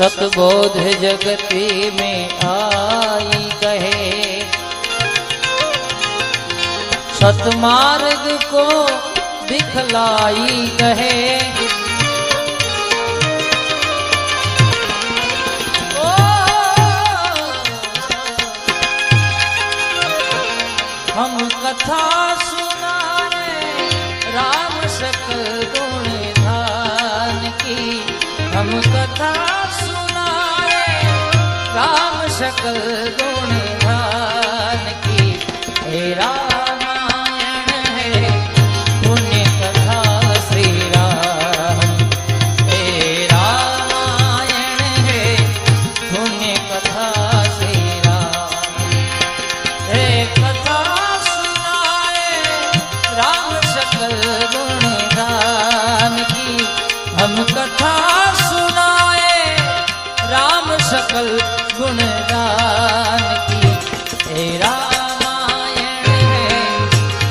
सतबोध जगती में आई कहे, सतमार्ग को दिखलाई कहे। हम कथा सुनाए राम सकल गुण धान की, हम कथा सुनाए राम सकल गुण धान की। हे रामायण है पुण्य कथा श्री राम, हे रामायण है पुण्य कथा श्री राम। हे कथा राम सकल गुण गान की, हम कथा सुनाए राम सकल गुण गान की। हे रामायण है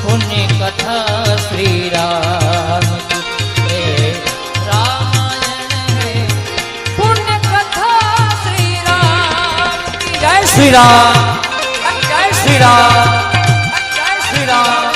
पुण्य कथा श्री राम की, हे रामायण है पुण्य कथा श्री राम की। जय श्री राम, जय श्री राम, जय श्री राम।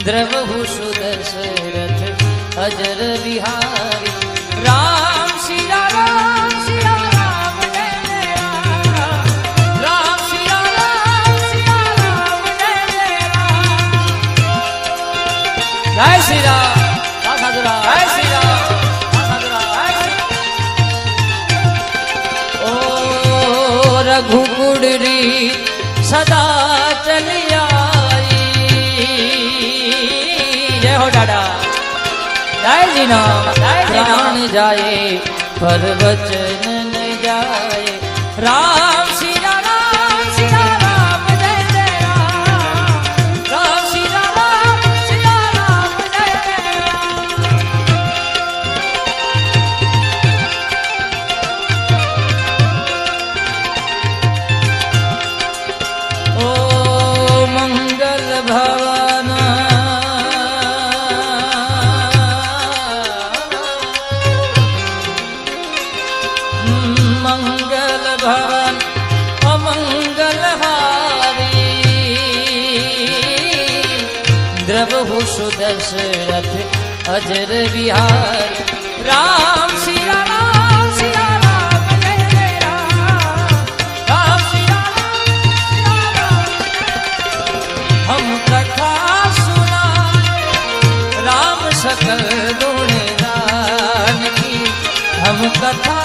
द्रवहु सुदशरथ अजर बिहारी, राम सिया राम सिया राम जय जय राम, राम सिया राम सिया राम जय जय राम। जय श्री राम, जय श्री राम, ओ रघुकुड़ी सदा चलिया। जय हो दादा, जय जीना, प्राण जाए पर वचन न जाए। राम सिया राम जय जय राम, राम सिया राम जय जय राम। ओ मंगल भवन मंगल भवन अमंगल हारी, द्रवहु सुदशरथ अजर बिहारी। राम सिया राम जय जय राम, राम सिया राम। हम कथा सुनाए राम सकल गुण गान की, हम कथा